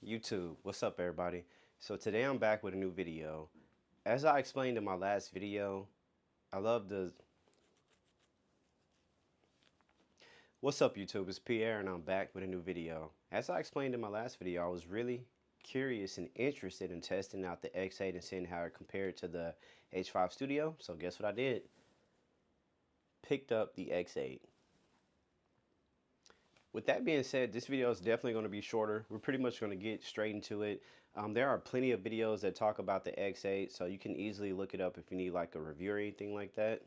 YouTube, what's up everybody? So today I'm back with a new video. As I explained in my last video, I love the... What's up YouTube, it's Pierre and I'm back with a new video. As I explained in my last video, I was really curious and interested in testing out the X8 and seeing how it compared to the H5 Studio. So guess what I did? Picked up the X8. With that being said, this video is definitely going to be shorter. We're pretty much going to get straight into it. There are plenty of videos that talk about the X8, so you can easily look it up if you need like a review or anything like that.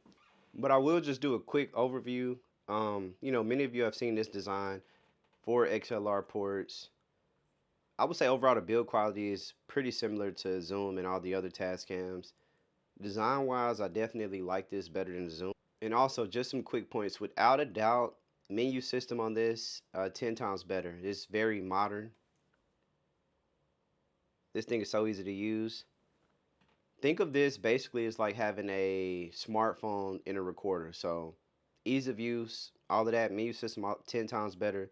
But I will just do a quick overview. Many of you have seen this design for XLR ports. I would say overall the build quality is pretty similar to Zoom and all the other Tascams. Design-wise, I definitely like this better than Zoom. And also, just some quick points. Without a doubt, menu system on this 10 times better. It's very modern. This thing is so easy to use. Think of this basically as like having a smartphone in a recorder. So ease of use, all of that, menu system 10 times better.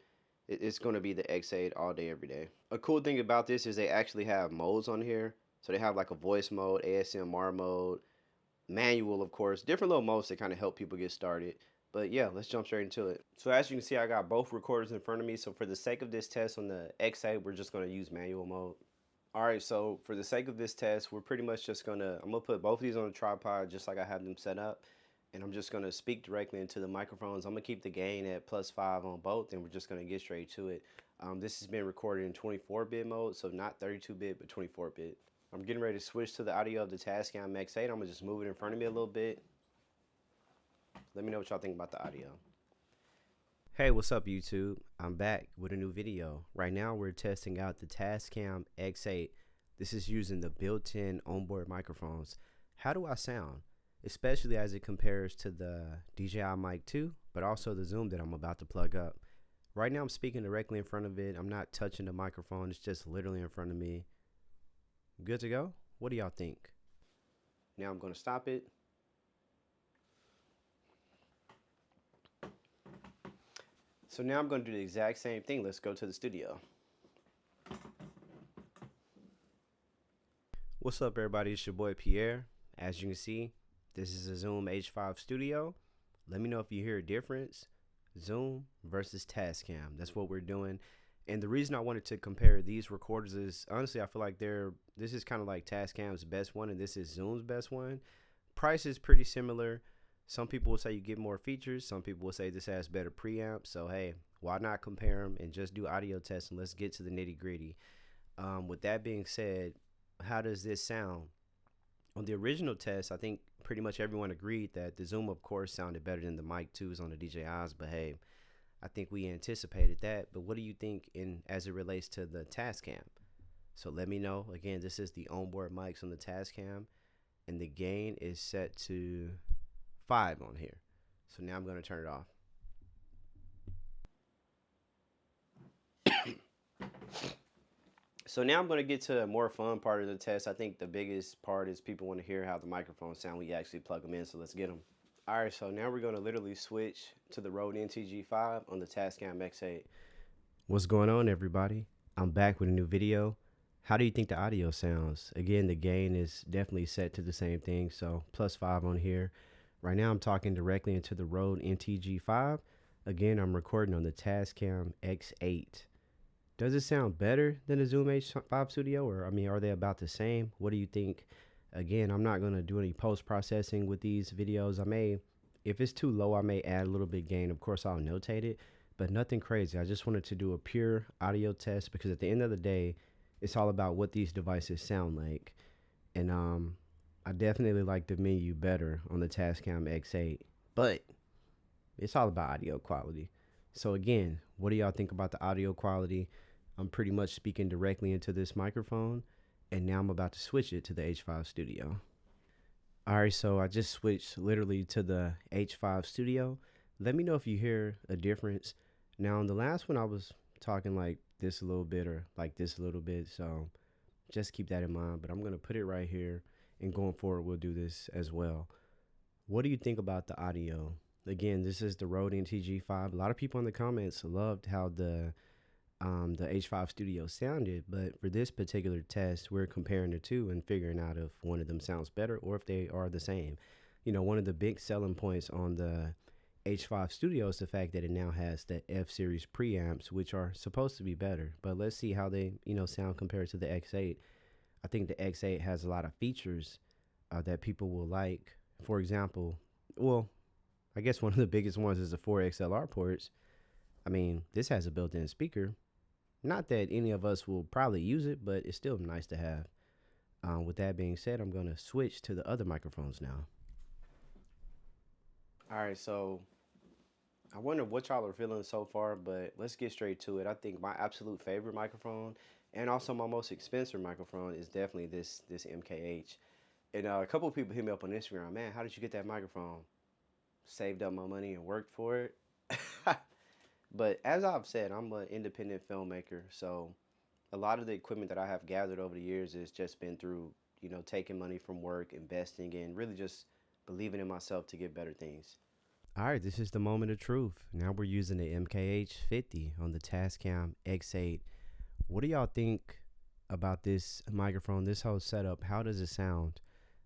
It's going to be the X8 all day, every day. A cool thing about this is they actually have modes on here. So they have like a voice mode, ASMR mode, manual, of course, different little modes that kind of help people get started. But yeah, let's jump straight into it. So as you can see, I got both recorders in front of me. So for the sake of this test on the X8, we're just going to use manual mode. All right, so for the sake of this test, we're pretty much just I'm gonna put both of these on a tripod just like I have them set up. And I'm just gonna speak directly into the microphones. I'm gonna keep the gain at +5 on both, and we're just gonna get straight to it. This has been recorded in 24-bit mode, so not 32-bit, but 24-bit. I'm getting ready to switch to the audio of the Tascam X8. I'm gonna just move it in front of me a little bit. Let me know what y'all think about the audio. Hey, what's up YouTube? I'm back with a new video. Right now we're testing out the Tascam X8. This is using the built-in onboard microphones. How do I sound? Especially as it compares to the DJI Mic 2, but also the Zoom that I'm about to plug up. Right now I'm speaking directly in front of it. I'm not touching the microphone. It's just literally in front of me. Good to go? What do y'all think? Now I'm going to stop it. So now I'm going to do the exact same thing. Let's go to the studio. What's up everybody, it's your boy Pierre. As you can see, this is a Zoom H5 Studio. Let me know if you hear a difference. Zoom versus Tascam, that's what we're doing. And the reason I wanted to compare these recorders is, honestly, I feel like this is kind of like Tascam's best one and this is Zoom's best one. Price is pretty similar. Some people will say you get more features. Some people will say this has better preamp. So hey, why not compare them and just do audio tests and let's get to the nitty gritty. With that being said, how does this sound? On the original test, I think pretty much everyone agreed that the Zoom, of course, sounded better than the Mic 2s on the DJIs. But hey, I think we anticipated that. But what do you think as it relates to the Tascam? So let me know. Again, this is the onboard mics on the Tascam, and the gain is set to 5 on here. So now I'm going to turn it off. So now I'm going to get to a more fun part of the test. I think the biggest part is people want to hear how the microphones sound when you actually plug them in. So let's get them. All right, so now we're going to literally switch to the Rode NTG5 on the Tascam X8. What's going on, everybody? I'm back with a new video. How do you think the audio sounds? Again, the gain is definitely set to the same thing, so +5 on here. Right now I'm talking directly into the Rode NTG5. Again, I'm recording on the Tascam X8. Does it sound better than the Zoom H5 Studio, or are they about the same? What do you think? Again, I'm not going to do any post-processing with these videos. If it's too low, I may add a little bit gain. Of course, I'll notate it, but nothing crazy. I just wanted to do a pure audio test because at the end of the day, it's all about what these devices sound like. And I definitely like the menu better on the Tascam X8, but it's all about audio quality. So again, what do y'all think about the audio quality? I'm pretty much speaking directly into this microphone, and now I'm about to switch it to the H5 Studio. All right, so I just switched literally to the H5 Studio. Let me know if you hear a difference. Now on the last one, I was talking like this a little bit or like this a little bit, so just keep that in mind. But I'm going to put it right here, and going forward, we'll do this as well. What do you think about the audio? Again, this is the Rode NTG5. A lot of people in the comments loved how the the H5 Studio sounded, but for this particular test, we're comparing the two and figuring out if one of them sounds better or if they are the same. You know, one of the big selling points on the H5 Studio is the fact that it now has the F series preamps, which are supposed to be better. But let's see how they, sound compared to the X8. I think the X8 has a lot of features that people will like. For example, well, I guess one of the biggest ones is the 4 XLR ports. I mean, this has a built-in speaker. Not that any of us will probably use it, but it's still nice to have. With that being said, I'm going to switch to the other microphones now. All right, so I wonder what y'all are feeling so far, but let's get straight to it. I think my absolute favorite microphone and also my most expensive microphone is definitely this MKH. And a couple of people hit me up on Instagram, man, how did you get that microphone? Saved up my money and worked for it. But as I've said, I'm an independent filmmaker, so a lot of the equipment that I have gathered over the years has just been through, taking money from work, investing, and really just believing in myself to get better things. All right, this is the moment of truth. Now we're using the MKH50 on the Tascam X8. What do y'all think about this microphone, this whole setup? How does it sound?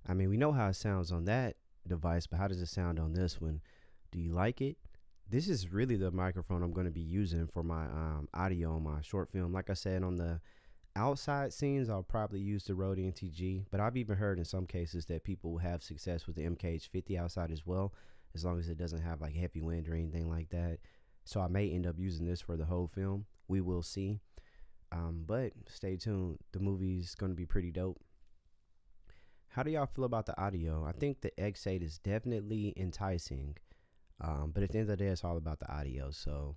I mean, we know how it sounds on that device, but how does it sound on this one? Do you like it? This is really the microphone I'm going to be using for my audio on my short film. Like I said, on the outside scenes, I'll probably use the Rode NTG, but I've even heard in some cases that people will have success with the MKH50 outside as well, as long as it doesn't have like heavy wind or anything like that. So I may end up using this for the whole film. We will see. But stay tuned. The movie's going to be pretty dope. How do y'all feel about the audio? I think the X8 is definitely enticing. But at the end of the day, it's all about the audio. So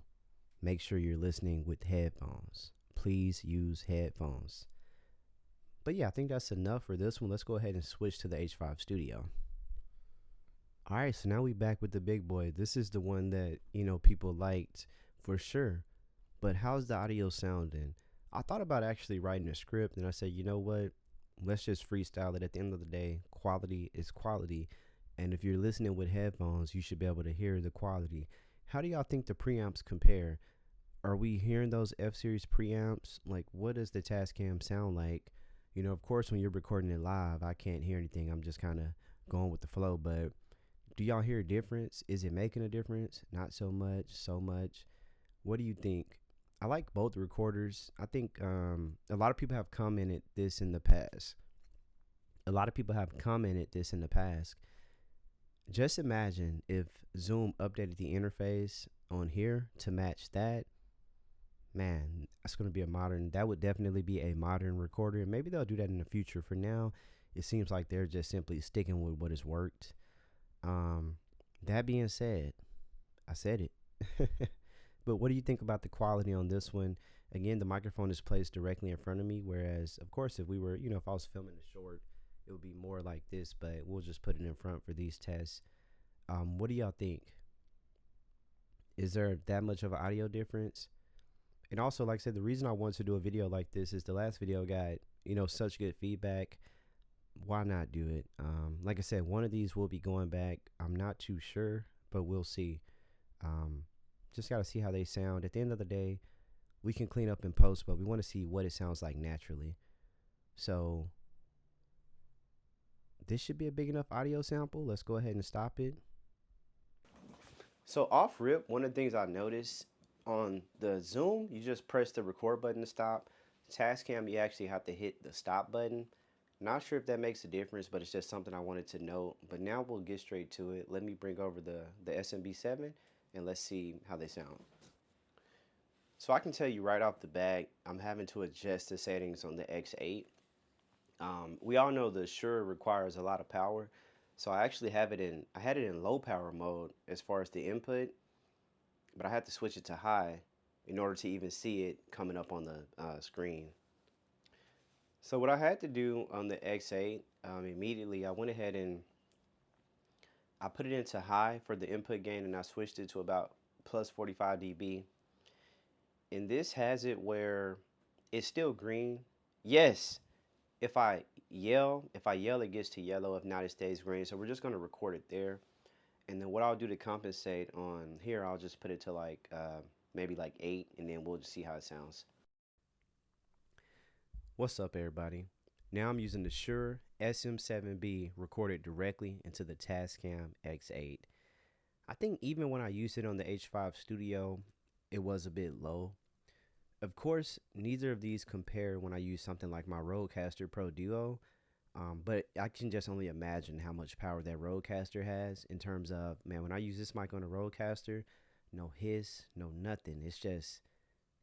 make sure you're listening with headphones. Please use headphones. But yeah, I think that's enough for this one. Let's go ahead and switch to the H5 Studio. All right, so now we back with the big boy. This is the one that, people liked for sure. But how's the audio sounding? I thought about actually writing a script, and I said, you know what? Let's just freestyle it. At the end of the day, quality is quality. And if you're listening with headphones, you should be able to hear the quality. How do y'all think the preamps compare? Are we hearing those F-Series preamps? Like, what does the Tascam sound like? Of course, when you're recording it live, I can't hear anything. I'm just kind of going with the flow. But do y'all hear a difference? Is it making a difference? Not so much, so much. What do you think? I like both recorders. I think a lot of people have commented this in the past. Just imagine if Zoom updated the interface on here to match that. Man, that's going to be that would definitely be a modern recorder. And maybe they'll do that in the future. For now, it seems like they're just simply sticking with what has worked. That being said, I said it. But what do you think about the quality on this one? Again, the microphone is placed directly in front of me. Whereas, of course, if we were, if I was filming a short, it would be more like this, but we'll just put it in front for these tests. What do y'all think? Is there that much of an audio difference? And also, like I said, the reason I wanted to do a video like this is the last video got, such good feedback. Why not do it? Like I said, one of these will be going back. I'm not too sure, but we'll see. Just got to see how they sound. At the end of the day, we can clean up in post, but we want to see what it sounds like naturally. So this should be a big enough audio sample. Let's go ahead and stop it. So off rip, one of the things I noticed on the Zoom, you just press the record button to stop. Tascam, you actually have to hit the stop button. Not sure if that makes a difference, but it's just something I wanted to note. But now we'll get straight to it. Let me bring over the SM7B and let's see how they sound. So I can tell you right off the bat, I'm having to adjust the settings on the X8. We all know the Shure requires a lot of power, so I actually had it in low power mode as far as the input, but I had to switch it to high in order to even see it coming up on the screen. So what I had to do on the X8, immediately I went ahead and I put it into high for the input gain, and I switched it to about plus 45 dB. And this has it where it's still green. Yes, if I yell, it gets to yellow. If not, it stays green. So we're just going to record it there. And then what I'll do to compensate on here, I'll just put it to like maybe like 8, and then we'll just see how it sounds. What's up, everybody? Now I'm using the Shure SM7B recorded directly into the Tascam X8. I think even when I used it on the H5 Studio, it was a bit low. Of course, neither of these compare when I use something like my Rodecaster Pro Duo, but I can just only imagine how much power that Rodecaster has in terms of, man, when I use this mic on a Rodecaster, no hiss, no nothing. It's just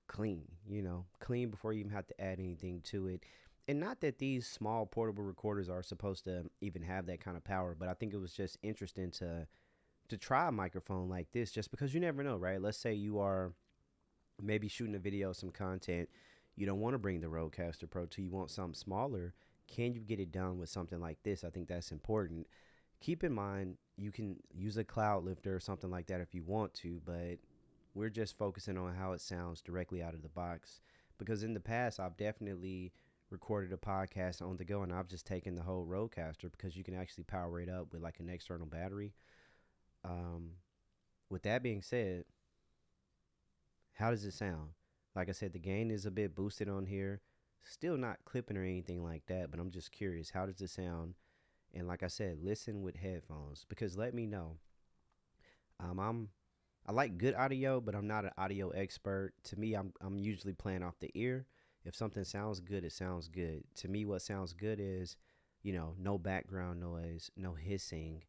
clean, clean before you even have to add anything to it. And not that these small portable recorders are supposed to even have that kind of power, but I think it was just interesting to try a microphone like this, just because you never know, right? Let's say you are maybe shooting a video, some content, you don't want to bring the Rodecaster Pro 2, you want something smaller. Can you get it done with something like this? I think that's important. Keep in mind, you can use a cloud lifter or something like that if you want to, but we're just focusing on how it sounds directly out of the box, because in the past I've definitely recorded a podcast on the go and I've just taken the whole Rodecaster, because you can actually power it up with like an external battery. um, with that being said, how does it sound? Like I said, the gain is a bit boosted on here, still not clipping or anything like that, but I'm just curious, how does it sound? And like I said, listen with headphones, because let me know. I like good audio, but I'm not an audio expert. To me, I'm usually playing off the ear. If something sounds good, it sounds good. To me, what sounds good is, no background noise, no hissing.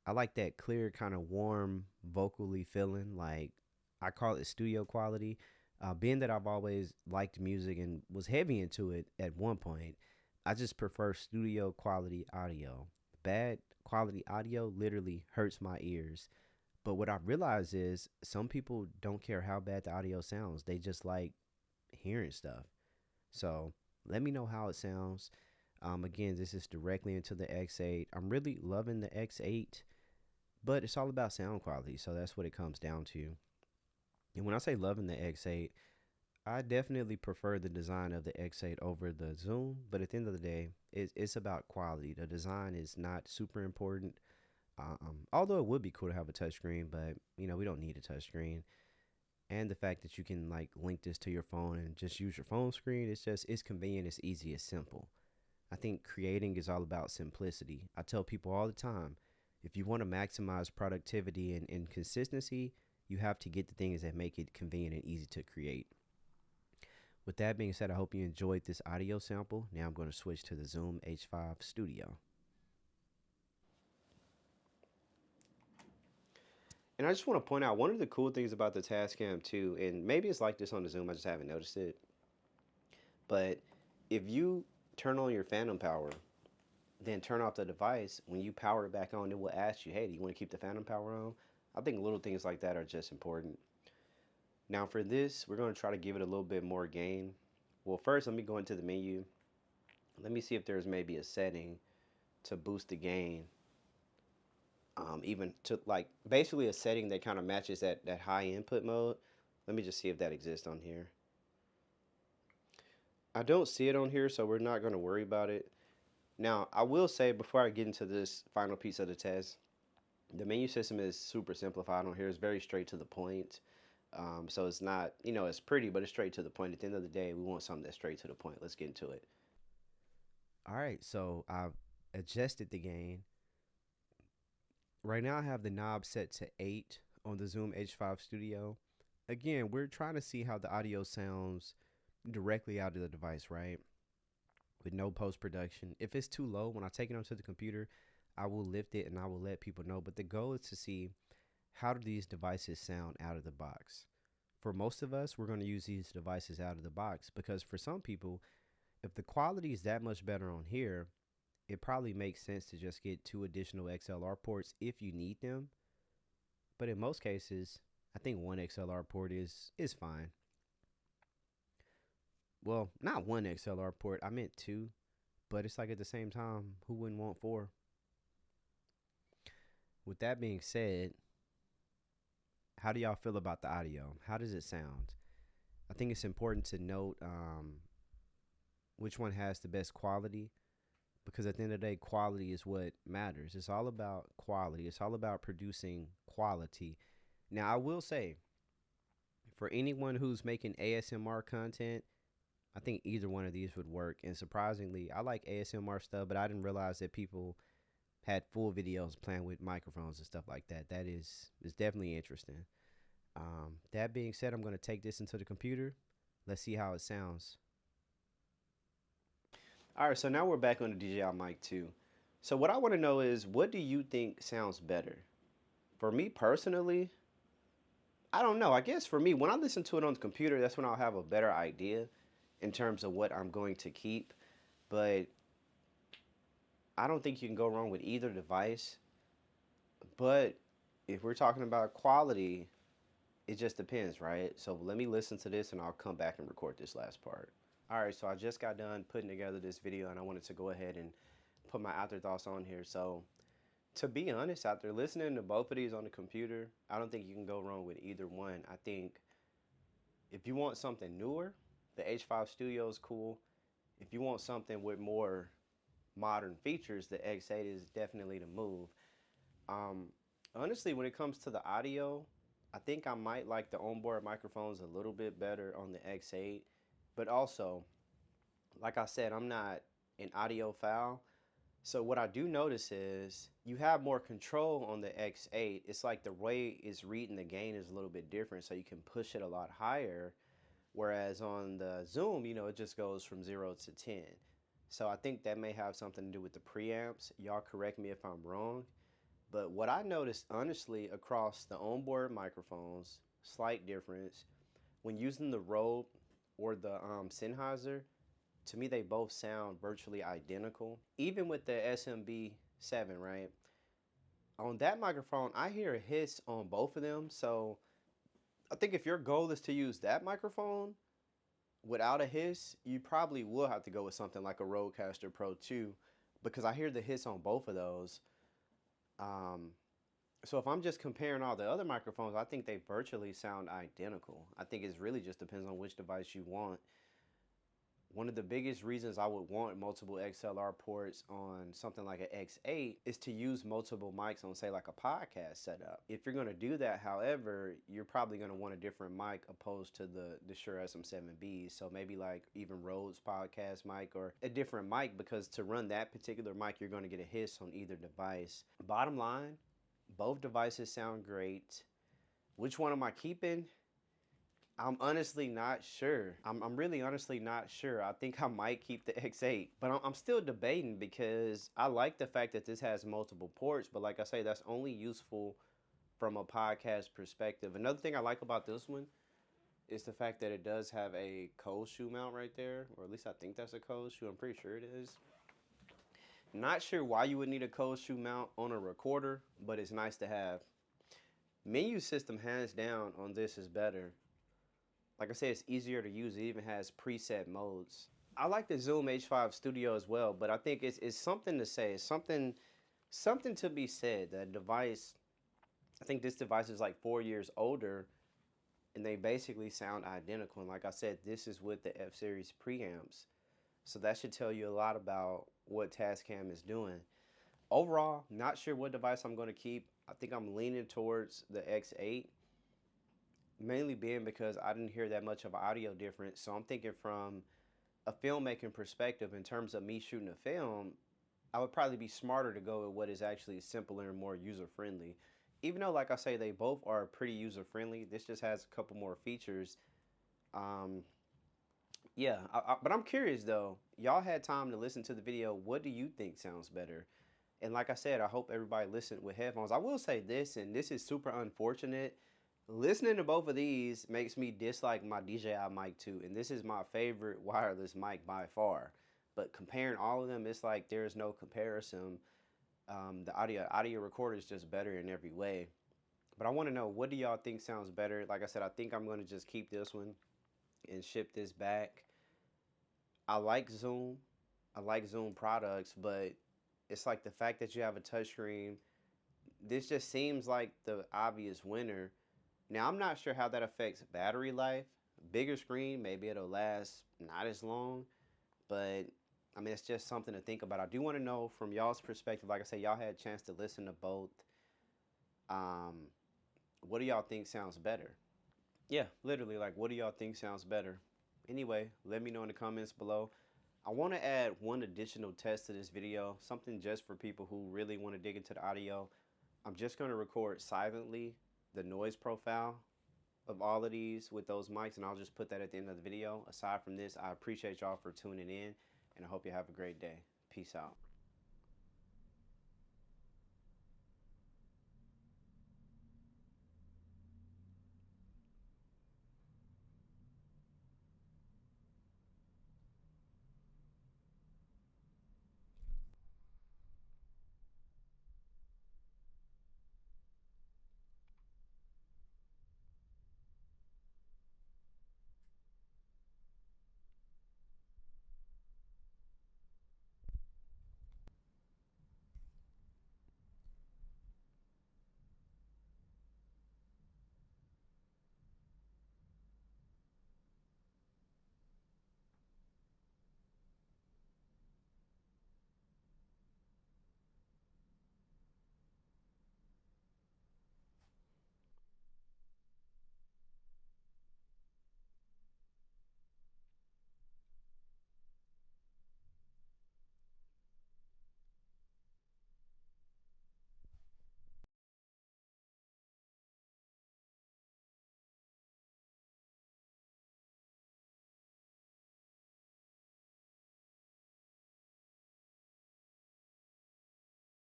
I like that clear, kind of warm, vocally feeling. Like, I call it studio quality. Being that I've always liked music and was heavy into it at one point, I just prefer studio quality audio. Bad quality audio literally hurts my ears. But what I've realized is some people don't care how bad the audio sounds. They just like hearing stuff. So let me know how it sounds. Again, this is directly into the X8. I'm really loving the X8, but it's all about sound quality. So that's what it comes down to. And when I say loving the X8, I definitely prefer the design of the X8 over the Zoom. But at the end of the day, it's about quality. The design is not super important. Although it would be cool to have a touchscreen, but we don't need a touchscreen. And the fact that you can like link this to your phone and just use your phone screen, it's convenient, it's easy, it's simple. I think creating is all about simplicity. I tell people all the time, if you want to maximize productivity and consistency, you have to get the things that make it convenient and easy to create. With that being said, I hope you enjoyed this audio sample. Now I'm going to switch to the Zoom H5 Studio. And I just want to point out one of the cool things about the Tascam too, and maybe it's like this on the Zoom, I just haven't noticed it. But if you turn on your phantom power, then turn off the device, when you power it back on, it will ask you, hey, do you want to keep the phantom power on? I think little things like that are just important. Now for this, we're going to try to give it a little bit more gain. Well, first, let me go into the menu. Let me see if there's maybe a setting to boost the gain. Even to like basically a setting that kind of matches that high input mode. Let me just see if that exists on here. I don't see it on here, so we're not going to worry about it. Now, I will say before I get into this final piece of the test, the menu system is super simplified on here. It's very straight to the point. So it's not, it's pretty, but it's straight to the point. At the end of the day, we want something that's straight to the point. Let's get into it. All right, so I've adjusted the gain. Right now I have the knob set to 8 on the Zoom H5 Studio. Again, we're trying to see how the audio sounds directly out of the device, right? With no post-production. If it's too low, when I take it onto the computer, I will lift it and I will let people know. But the goal is to see, how do these devices sound out of the box? For most of us, we're going to use these devices out of the box, because for some people, if the quality is that much better on here, it probably makes sense to just get 2 additional XLR ports if you need them. But in most cases, I think 1 XLR port is fine. Well, not 1 XLR port, I meant 2, but it's like at the same time, who wouldn't want 4? With that being said, how do y'all feel about the audio? How does it sound? I think it's important to note which one has the best quality, because at the end of the day, quality is what matters. It's all about quality. It's all about producing quality. Now, I will say, for anyone who's making ASMR content, I think either one of these would work. And surprisingly, I like ASMR stuff, but I didn't realize that people had full videos playing with microphones and stuff like that. That is definitely interesting. That being said, I'm going to take this into the computer. Let's see how it sounds. All right, so now we're back on the DJI Mic 2. So what I want to know is, what do you think sounds better? For me personally, I don't know. I guess for me, when I listen to it on the computer, that's when I'll have a better idea in terms of what I'm going to keep. But I don't think you can go wrong with either device. But if we're talking about quality, it just depends, right? So let me listen to this and I'll come back and record this last part. All right, so I just got done putting together this video and I wanted to go ahead and put my afterthoughts on here. So to be honest, after listening to both of these on the computer, I don't think you can go wrong with either one. I think if you want something newer, the H5 Studio is cool. If you want something with more modern features, the X8 is definitely the move. Honestly, when it comes to the audio, I think I might like the onboard microphones a little bit better on the X8. But also, like I said, I'm not an audiophile. So what I do notice is you have more control on the X8. It's like the way it's reading the gain is a little bit different, so you can push it a lot higher. Whereas on the Zoom, you know, it just goes from 0 to 10. So I think that may have something to do with the preamps. Y'all correct me if I'm wrong. But what I noticed, honestly, across the onboard microphones, slight difference. When using the Rode or the Sennheiser, to me, they both sound virtually identical. Even with the SM7B, right? On that microphone, I hear a hiss on both of them. So I think if your goal is to use that microphone without a hiss, you probably will have to go with something like a Rodecaster Pro 2, because I hear the hiss on both of those. So if I'm just comparing all the other microphones, I think they virtually sound identical. I think it really just depends on which device you want. One of the biggest reasons I would want multiple XLR ports on something like an X8 is to use multiple mics on, say, like a podcast setup. If you're going to do that, however, you're probably going to want a different mic opposed to the Shure SM7B. So maybe like even Rode's podcast mic or a different mic, because to run that particular mic, you're going to get a hiss on either device. Bottom line, both devices sound great. Which one am I keeping? I'm honestly not sure. I'm really honestly not sure. I think I might keep the X8, but I'm still debating, because I like the fact that this has multiple ports, but like I say, that's only useful from a podcast perspective. Another thing I like about this one is the fact that it does have a cold shoe mount right there, or at least I think that's a cold shoe. I'm pretty sure it is. Not sure why you would need a cold shoe mount on a recorder, but it's nice to have. Menu system, hands down, on this is better. Like I said, it's easier to use. It even has preset modes. I like the Zoom H5 Studio as well, but I think it's something to say. It's something to be said. That device, I think this device is like 4 years older, and they basically sound identical. And like I said, this is with the F-Series preamps. So that should tell you a lot about what Tascam is doing. Overall, not sure what device I'm going to keep. I think I'm leaning towards the X8. Mainly being because I didn't hear that much of an audio difference. So I'm thinking from a filmmaking perspective, in terms of me shooting a film, I would probably be smarter to go with what is actually simpler and more user-friendly. Even though, like I say, they both are pretty user-friendly, this just has a couple more features. Yeah, but I'm curious though. Y'all had time to listen to the video. What do you think sounds better? And like I said, I hope everybody listened with headphones. I will say this, and this is super unfortunate. Listening to both of these makes me dislike my DJI Mic 2, and this is my favorite wireless mic by far. But comparing all of them, it's like there's no comparison. The audio recorder is just better in every way. But I want to know, what do y'all think sounds better? Like I said, I think I'm going to just keep this one and ship this back. I like Zoom products, but it's like the fact that you have a touchscreen, this just seems like the obvious winner. Now, I'm not sure how that affects battery life. Bigger screen, maybe it'll last not as long, but I mean, it's just something to think about. I do want to know from y'all's perspective. Like I said, y'all had a chance to listen to both. What do y'all think sounds better? Yeah, literally, like, what do y'all think sounds better? Anyway, let me know in the comments below. I want to add one additional test to this video, something just for people who really want to dig into the audio. I'm just going to record silently the noise profile of all of these with those mics, and I'll just put that at the end of the video. Aside from this, I appreciate y'all for tuning in, and I hope you have a great day. Peace out.